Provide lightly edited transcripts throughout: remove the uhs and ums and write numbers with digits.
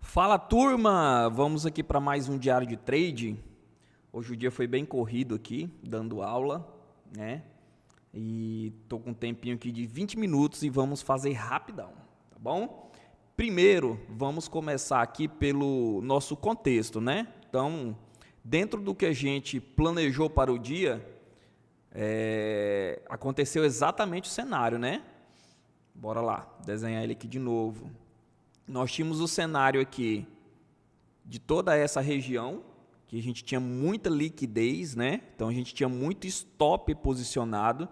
Fala, turma! Vamos aqui para mais um diário de trade. Hoje o dia foi bem corrido aqui, dando aula, né? E tô com um tempinho aqui de 20 minutos e vamos fazer rapidão, tá bom? Primeiro, vamos começar aqui pelo nosso contexto, né? Então, dentro do que a gente planejou para o dia, aconteceu exatamente o cenário, né? Bora lá, desenhar ele aqui de novo. Nós tínhamos o cenário aqui de toda essa região, que a gente tinha muita liquidez, né? Então a gente tinha muito stop posicionado,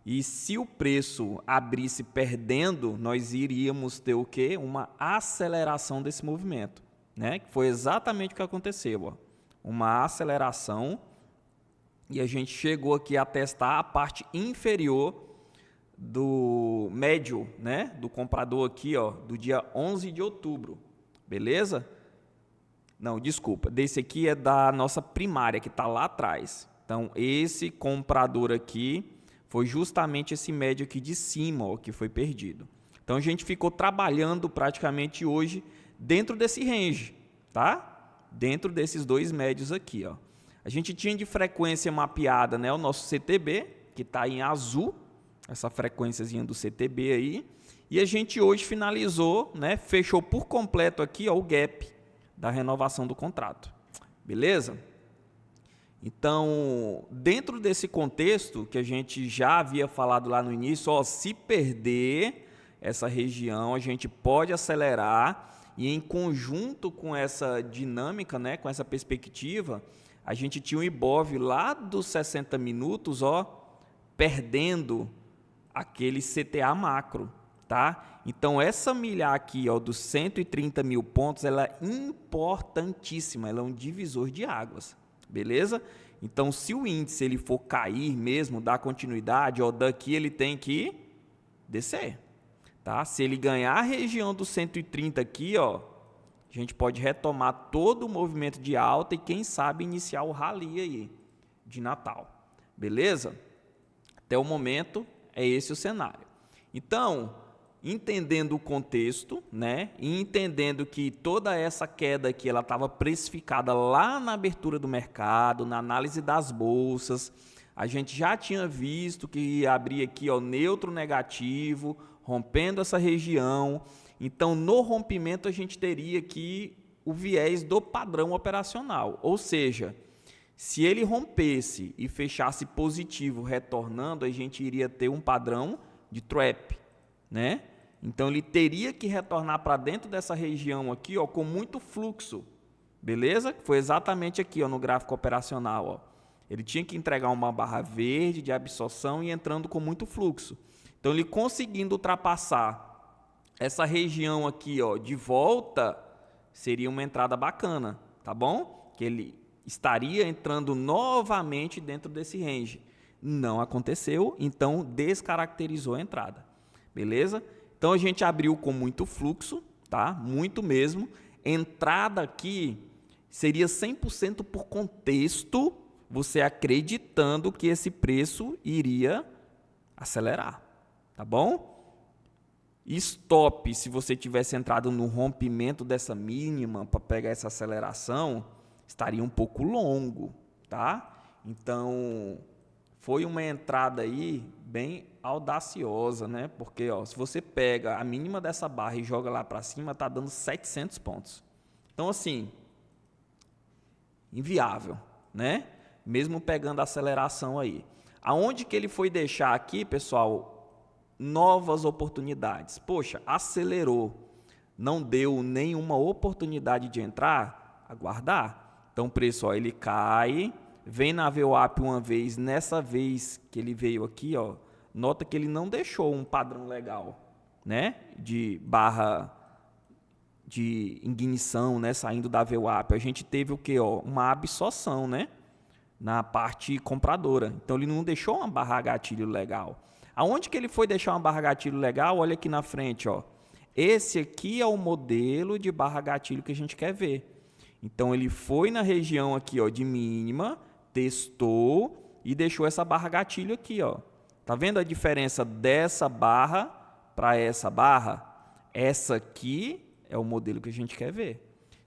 e se o preço abrisse perdendo, nós iríamos ter o quê? Uma aceleração desse movimento, né? Que foi exatamente o que aconteceu, ó. Uma aceleração, e a gente chegou aqui a testar a parte inferior do médio, né, do comprador aqui, ó, do dia 11 de outubro, beleza? Não, desculpa, desse aqui é da nossa primária, que está lá atrás. Então, esse comprador aqui foi justamente esse médio aqui de cima, ó, que foi perdido. Então, a gente ficou trabalhando praticamente hoje dentro desse range, tá? Dentro desses dois médios aqui, ó. A gente tinha de frequência mapeada, né, o nosso CTB, que está em azul, essa frequênciazinha do CTB aí, e a gente hoje finalizou, né, fechou por completo aqui, ó, o gap da renovação do contrato, beleza? Então, dentro desse contexto que a gente já havia falado lá no início, ó, se perder essa região, a gente pode acelerar, e em conjunto com essa dinâmica, né, com essa perspectiva, a gente tinha um Ibov lá dos 60 minutos, ó, perdendo aquele CTA macro, tá? Então, essa milhar aqui, ó, dos 130 mil pontos, ela é importantíssima, ela é um divisor de águas, beleza? Então, se o índice ele for cair mesmo, dar continuidade, ó, daqui ele tem que descer, tá? Se ele ganhar a região dos 130 aqui, ó, a gente pode retomar todo o movimento de alta e, quem sabe, iniciar o rally aí de Natal, beleza? Até o momento, é esse o cenário. Então, entendendo o contexto, né, e entendendo que toda essa queda aqui ela estava precificada lá na abertura do mercado, na análise das bolsas, a gente já tinha visto que ia abrir aqui, ó, neutro negativo, rompendo essa região. Então, no rompimento, a gente teria aqui o viés do padrão operacional, ou seja, se ele rompesse e fechasse positivo retornando, a gente iria ter um padrão de trap, né? Então ele teria que retornar para dentro dessa região aqui, ó, com muito fluxo, beleza? Foi exatamente aqui, ó, no gráfico operacional, ó. Ele tinha que entregar uma barra verde de absorção e entrando com muito fluxo. Então ele conseguindo ultrapassar essa região aqui, ó, de volta, seria uma entrada bacana, tá bom? Que ele estaria entrando novamente dentro desse range. Não aconteceu, então descaracterizou a entrada. Beleza? Então a gente abriu com muito fluxo, tá? Muito mesmo. Entrada aqui seria 100% por contexto, você acreditando que esse preço iria acelerar, tá bom? Stop, se você tivesse entrado no rompimento dessa mínima para pegar essa aceleração, estaria um pouco longo, tá? Então, foi uma entrada aí bem audaciosa, né? Porque, ó, se você pega a mínima dessa barra e joga lá para cima, tá dando 700 pontos. Então, assim, inviável, né? Mesmo pegando a aceleração aí. Aonde que ele foi deixar aqui, pessoal, novas oportunidades? Poxa, acelerou, não deu nenhuma oportunidade de entrar, aguardar. Então, o preço, ó, ele cai, vem na VWAP uma vez, nessa vez que ele veio aqui, ó, nota que ele não deixou um padrão legal, né, de barra de ignição, né, saindo da VWAP. A gente teve o que, ó, uma absorção, né, na parte compradora. Então, ele não deixou uma barra gatilho legal. Aonde que ele foi deixar uma barra gatilho legal? Olha aqui na frente, ó. Esse aqui é o modelo de barra gatilho que a gente quer ver. Então, ele foi na região aqui, ó, de mínima, testou e deixou essa barra gatilho aqui, ó. Tá vendo a diferença dessa barra para essa barra? Essa aqui é o modelo que a gente quer ver.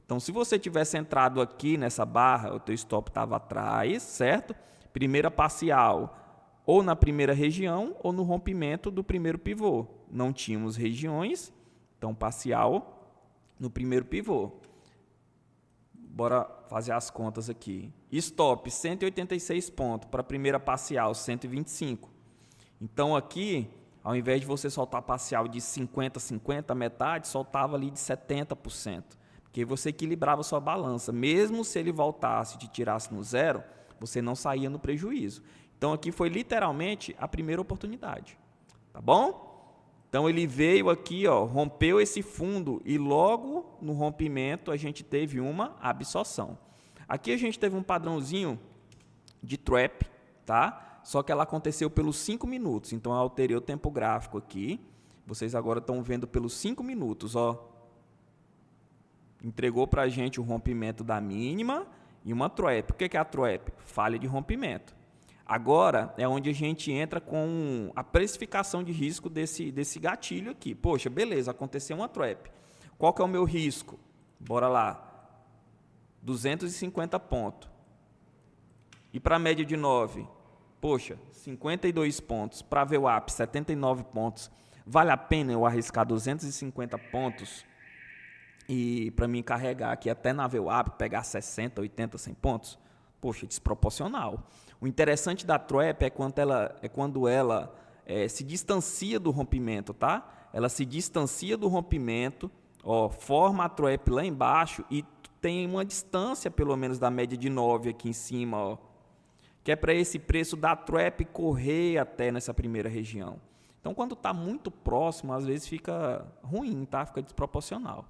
Então, se você tivesse entrado aqui nessa barra, o teu stop estava atrás, certo? Primeira parcial, ou na primeira região, ou no rompimento do primeiro pivô. Não tínhamos regiões, então parcial no primeiro pivô. Bora fazer as contas aqui. Stop, 186 pontos. Para a primeira parcial, 125. Então, aqui, ao invés de você soltar parcial de 50-50, metade, soltava ali de 70%. Porque você equilibrava a sua balança. Mesmo se ele voltasse e te tirasse no zero, você não saía no prejuízo. Então, aqui foi literalmente a primeira oportunidade. Tá bom? Então, ele veio aqui, ó, rompeu esse fundo e logo no rompimento a gente teve uma absorção. Aqui a gente teve um padrãozinho de trap, tá? Só que ela aconteceu pelos 5 minutos. Então, eu alterei o tempo gráfico aqui. Vocês agora estão vendo pelos 5 minutos, ó. Entregou para a gente o rompimento da mínima e uma trap. O que é a trap? Falha de rompimento. Agora é onde a gente entra com a precificação de risco desse gatilho aqui. Poxa, beleza, aconteceu uma trap. Qual que é o meu risco? Bora lá. 250 pontos. E para a média de 9? Poxa, 52 pontos. Para VWAP, 79 pontos. Vale a pena eu arriscar 250 pontos? E para mim carregar aqui até na VWAP, pegar 60, 80, 100 pontos, poxa, desproporcional. O interessante da trap é quando ela se distancia do rompimento, tá? Ela se distancia do rompimento, ó, forma a trap lá embaixo e tem uma distância pelo menos da média de 9 aqui em cima, ó, que é para esse preço da trap correr até nessa primeira região. Então, quando está muito próximo, às vezes fica ruim, tá? Fica desproporcional.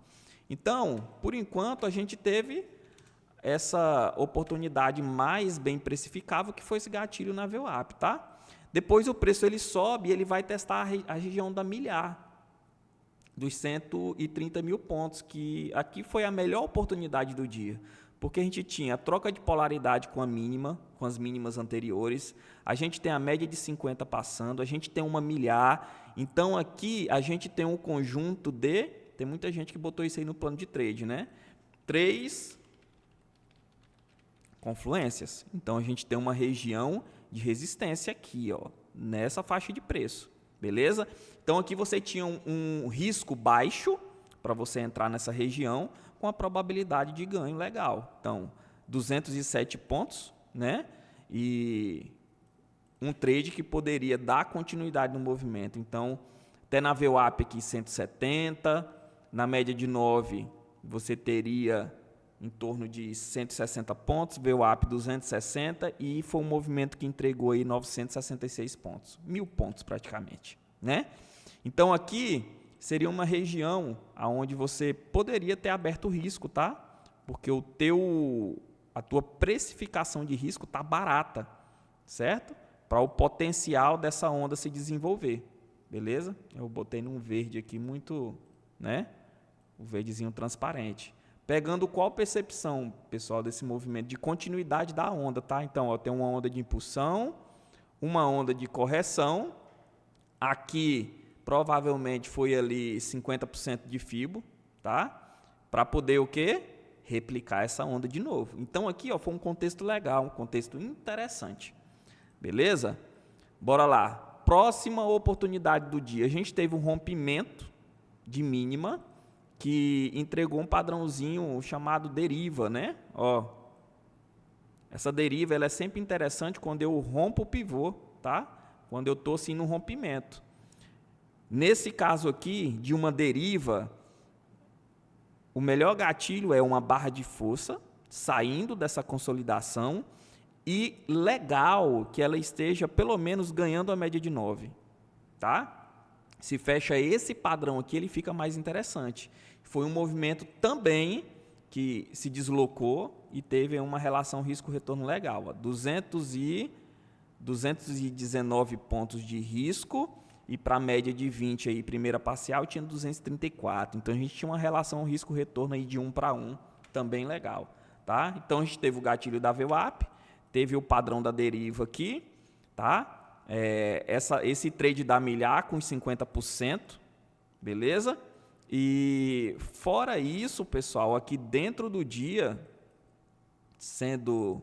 Então, por enquanto, a gente teve essa oportunidade mais bem precificável, que foi esse gatilho na VWAP, tá? Depois o preço ele sobe e ele vai testar a região da milhar, dos 130 mil pontos, que aqui foi a melhor oportunidade do dia, porque a gente tinha a troca de polaridade com a mínima, com as mínimas anteriores, a gente tem a média de 50 passando, a gente tem uma milhar, então aqui a gente tem um conjunto de... Tem muita gente que botou isso aí no plano de trade, né? 3 confluências. Então, a gente tem uma região de resistência aqui, ó, nessa faixa de preço. Beleza? Então, aqui você tinha um risco baixo para você entrar nessa região com a probabilidade de ganho legal. Então, 207 pontos, né? E um trade que poderia dar continuidade no movimento. Então, até na VWAP aqui 170, na média de 9 você teria em torno de 160 pontos, VWAP 260 e foi um movimento que entregou aí 966 pontos, 1.000 pontos praticamente, né? Então aqui seria uma região onde você poderia ter aberto o risco, tá? Porque a tua precificação de risco está barata, certo? Para o potencial dessa onda se desenvolver, beleza? Eu botei num verde aqui muito, né? O verdezinho transparente. Pegando qual percepção, pessoal, desse movimento de continuidade da onda, tá? Então, ó, tem uma onda de impulsão, uma onda de correção. Aqui, provavelmente, foi ali 50% de FIBO, tá? Para poder o quê? Replicar essa onda de novo. Então, aqui, ó, foi um contexto legal, um contexto interessante. Beleza? Bora lá. Próxima oportunidade do dia. A gente teve um rompimento de mínima que entregou um padrãozinho chamado deriva, né? Ó, essa deriva ela é sempre interessante quando eu rompo o pivô, tá? Quando eu estou assim no rompimento. Nesse caso aqui, de uma deriva, o melhor gatilho é uma barra de força saindo dessa consolidação e legal que ela esteja pelo menos ganhando a média de 9, tá? Se fecha esse padrão aqui, ele fica mais interessante. Foi um movimento também que se deslocou e teve uma relação risco-retorno legal. Ó, 219 pontos de risco e para a média de 20 aí, primeira parcial, tinha 234. Então, a gente tinha uma relação risco-retorno aí de 1 para 1, também legal. Tá? Então, a gente teve o gatilho da VWAP, teve o padrão da deriva aqui, tá? Esse trade da milhar com 50%, beleza? E fora isso, pessoal, aqui dentro do dia, sendo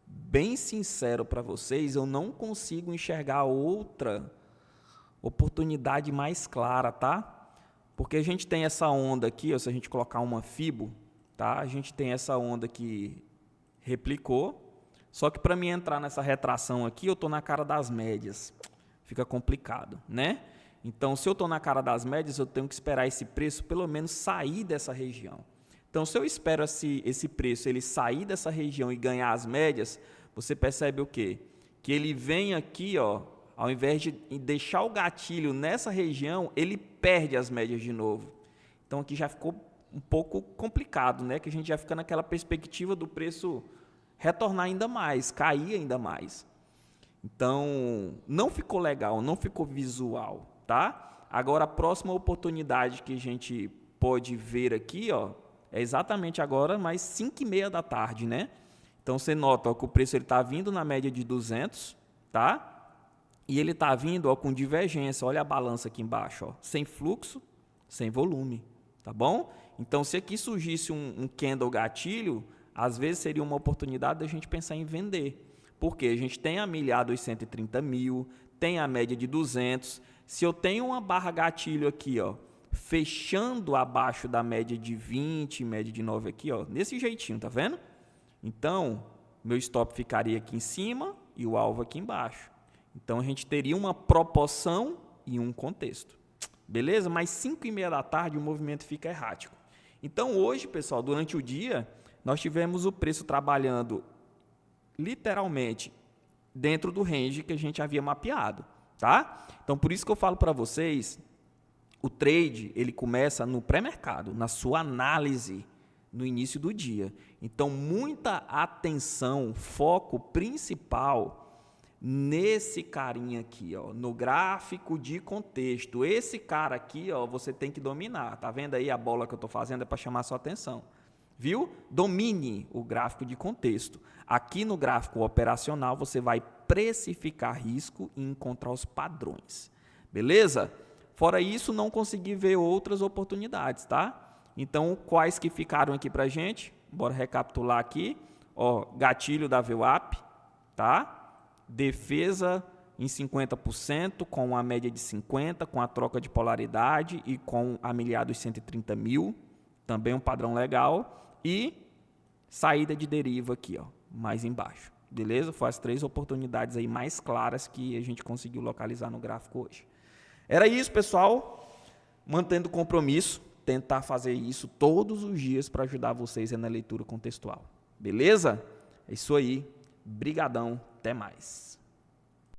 bem sincero para vocês, eu não consigo enxergar outra oportunidade mais clara, tá? Porque a gente tem essa onda aqui, ó, se a gente colocar uma FIBO, tá? A gente tem essa onda que replicou, só que para mim entrar nessa retração aqui, eu estou na cara das médias. Fica complicado, né? Então, se eu estou na cara das médias, eu tenho que esperar esse preço pelo menos sair dessa região. Então, se eu espero esse preço ele sair dessa região e ganhar as médias, você percebe o quê? Que ele vem aqui, ó, ao invés de deixar o gatilho nessa região, ele perde as médias de novo. Então, aqui já ficou um pouco complicado, né? Que a gente já fica naquela perspectiva do preço retornar ainda mais, cair ainda mais. Então, não ficou legal, não ficou visual, tá? Agora, a próxima oportunidade que a gente pode ver aqui, ó, é exatamente agora, mais 5h30 da tarde, né? Então, você nota, ó, que o preço está vindo na média de 200, tá? E ele está vindo, ó, com divergência. Olha a balança aqui embaixo, ó, sem fluxo, sem volume, tá bom? Então, se aqui surgisse um candle gatilho, às vezes seria uma oportunidade da gente pensar em vender. Porque a gente tem a milhar dos 130 mil, tem a média de 200. Se eu tenho uma barra gatilho aqui, ó, fechando abaixo da média de 20, média de 9 aqui, ó, desse jeitinho, tá vendo? Então, meu stop ficaria aqui em cima e o alvo aqui embaixo. Então, a gente teria uma proporção e um contexto. Beleza? Mas 5h30 da tarde o movimento fica errático. Então, hoje, pessoal, durante o dia, nós tivemos o preço trabalhando literalmente dentro do range que a gente havia mapeado, tá? Então, por isso que eu falo para vocês, o trade, ele começa no pré-mercado, na sua análise no início do dia. Então, muita atenção, foco principal nesse carinha aqui, ó, no gráfico de contexto. Esse cara aqui, ó, você tem que dominar. Tá vendo aí a bola que eu estou fazendo? É para chamar a sua atenção. Viu? Domine o gráfico de contexto. Aqui no gráfico operacional, você vai precificar risco e encontrar os padrões. Beleza? Fora isso, não consegui ver outras oportunidades, tá? Então, quais que ficaram aqui pra gente? Bora recapitular aqui. Ó, gatilho da VWAP, tá? Defesa em 50%, com a média de 50%, com a troca de polaridade e com a milhar dos 130 mil. Também um padrão legal. E saída de deriva aqui, ó, mais embaixo. Beleza? Foram as 3 oportunidades aí mais claras que a gente conseguiu localizar no gráfico hoje. Era isso, pessoal. Mantendo o compromisso, tentar fazer isso todos os dias para ajudar vocês na leitura contextual. Beleza? É isso aí. Brigadão. Até mais.